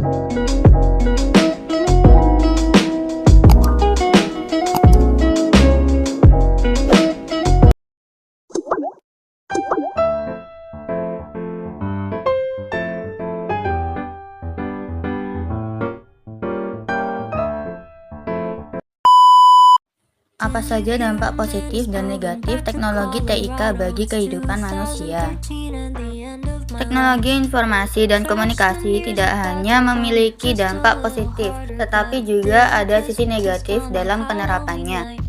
Apa saja dampak positif dan negatif teknologi TIK bagi kehidupan manusia? Teknologi informasi dan komunikasi tidak hanya memiliki dampak positif, tetapi juga ada sisi negatif dalam penerapannya.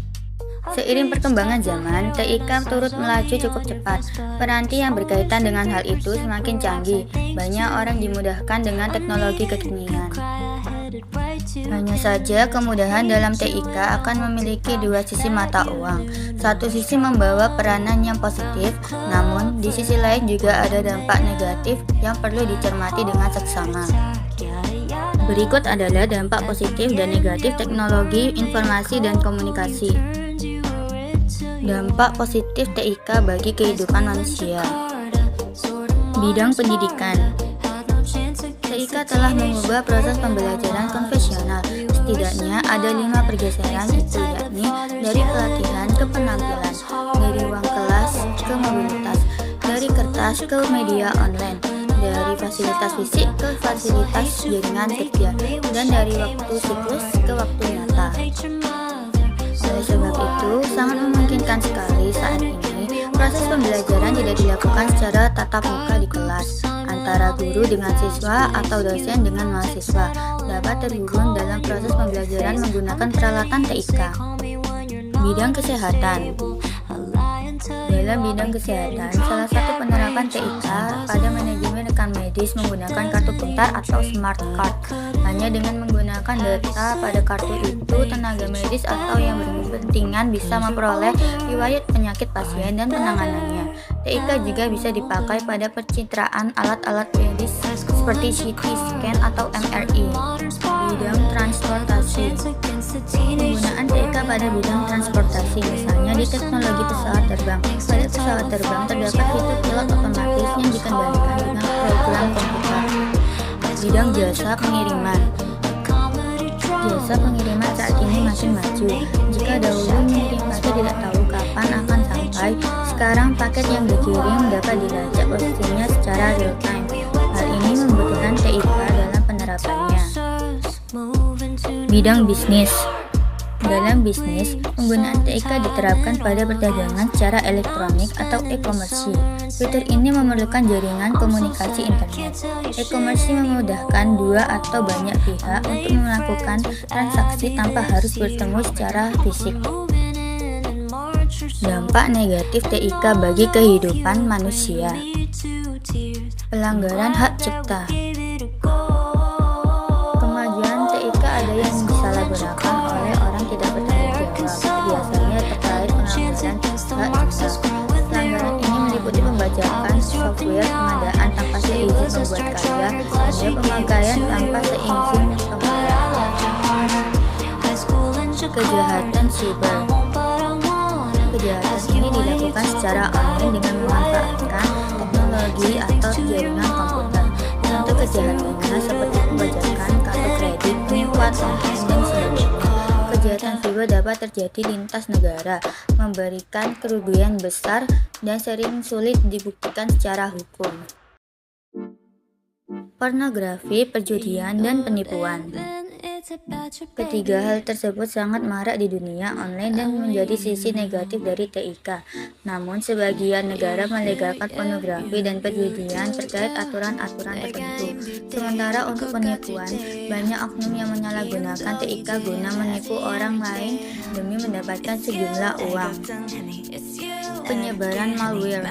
Seiring perkembangan zaman, TIK turut melaju cukup cepat. Peranti yang berkaitan dengan hal itu semakin canggih. Banyak orang dimudahkan dengan teknologi kekinian. Hanya saja kemudahan dalam TIK akan memiliki dua sisi mata uang. Satu sisi membawa peranan yang positif, namun di sisi lain juga ada dampak negatif yang perlu dicermati dengan seksama. Berikut adalah dampak positif dan negatif teknologi informasi dan komunikasi. Dampak positif TIK bagi kehidupan manusia. Bidang pendidikan. TIK telah mengubah proses pembelajaran konvensional. Setidaknya ada 5 pergeseran itu, yakni dari pelatihan ke penampilan, dari ruang kelas ke mobilitas, dari kertas ke media online, dari fasilitas fisik ke fasilitas jaringan kerja, dan dari waktu siklus ke waktu nyata. Oleh sebab itu, sangat memungkinkan sekali saat ini proses pembelajaran tidak dilakukan secara tatap muka di kelas, antara guru dengan siswa atau dosen dengan mahasiswa dapat terhubung dalam proses pembelajaran menggunakan peralatan TIK. Bidang kesehatan. Dalam bidang kesehatan, salah satu penerapan TIK pada manajemen rekan medis menggunakan kartu pintar atau smart card. Hanya dengan menggunakan data pada kartu itu, tenaga medis atau yang berkepentingan bisa memperoleh riwayat penyakit pasien dan penanganannya. TIK juga bisa dipakai pada pencitraan alat-alat medis seperti CT scan atau MRI. Bidang transportasi. Penggunaan TIK pada bidang transportasi, misalnya di teknologi pesawat terbang. Pada pesawat terbang terdapat fitur pilot otomatis yang dikendalikan dengan program komputer. Bidang jasa pengiriman. Jasa pengiriman saat ini makin maju. Jika dahulu mengirim paket tidak tahu kapan akan sampai, sekarang paket yang dikirim dapat dilacak posisinya secara real time. Hal ini membutuhkan TIK dalam penerapannya. Bidang bisnis. Dalam bisnis, penggunaan TIK diterapkan pada perdagangan secara elektronik atau e-commerce. Fitur ini memerlukan jaringan komunikasi internet. E-commerce memudahkan dua atau banyak pihak untuk melakukan transaksi tanpa harus bertemu secara fisik. Dampak negatif TIK bagi kehidupan manusia. Pelanggaran hak cipta. Kemajuan TIK ada yang disalahgunakan oleh orang tidak bertanggung jawab, biasanya terkait pelanggaran hak cipta. Pelanggaran ini meliputi pembajakan software, pengadaan tanpa seizin pembuat karya, hingga pemakaian tanpa seizin pembuat. Kejahatan siber. Kejahatan ini dilakukan secara online dengan memanfaatkan teknologi atau jaringan komputer. Contoh kejahatannya seperti pembajakan kartu kredit, penipuan online, dan sebagainya. Kejahatan siber dapat terjadi lintas negara, memberikan kerugian besar dan sering sulit dibuktikan secara hukum. Pornografi, perjudian, dan penipuan. Ketiga hal tersebut sangat marak di dunia online dan menjadi sisi negatif dari TIK. Namun, sebagian negara melegalkan pornografi dan perjudian terkait aturan-aturan tertentu. Sementara untuk penipuan, banyak oknum yang menyalahgunakan TIK guna menipu orang lain demi mendapatkan sejumlah uang. Penyebaran malware.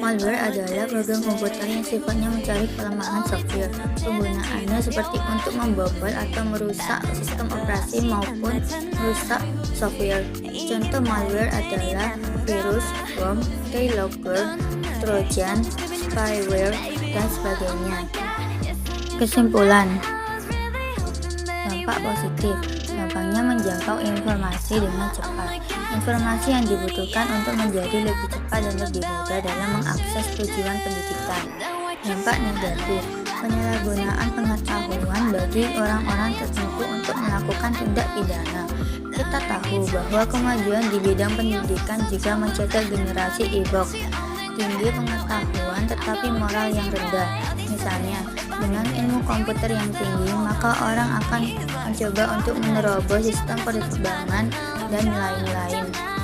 Malware adalah program komputer yang sifatnya mencari kelemahan software. Penggunaannya seperti untuk membobol atau merusak sistem operasi maupun merusak software. Contoh malware adalah virus, bom, keylogger, trojan, spyware, dan sebagainya. Kesimpulan. Dampak positif. Gampangnya menjangkau informasi dengan cepat. Informasi yang dibutuhkan untuk menjadi lebih cepat dan lebih mudah dalam mengakses tujuan pendidikan. Dampak negatif. penyalahgunaan pengetahuan bagi orang-orang tertentu untuk melakukan tindak pidana. Kita tahu bahwa kemajuan di bidang pendidikan juga mencetak generasi e-box, tinggi pengetahuan tetapi moral yang rendah. Misalnya, dengan ilmu komputer yang tinggi, maka orang akan mencoba untuk menerobos sistem penerbangan dan lain-lain.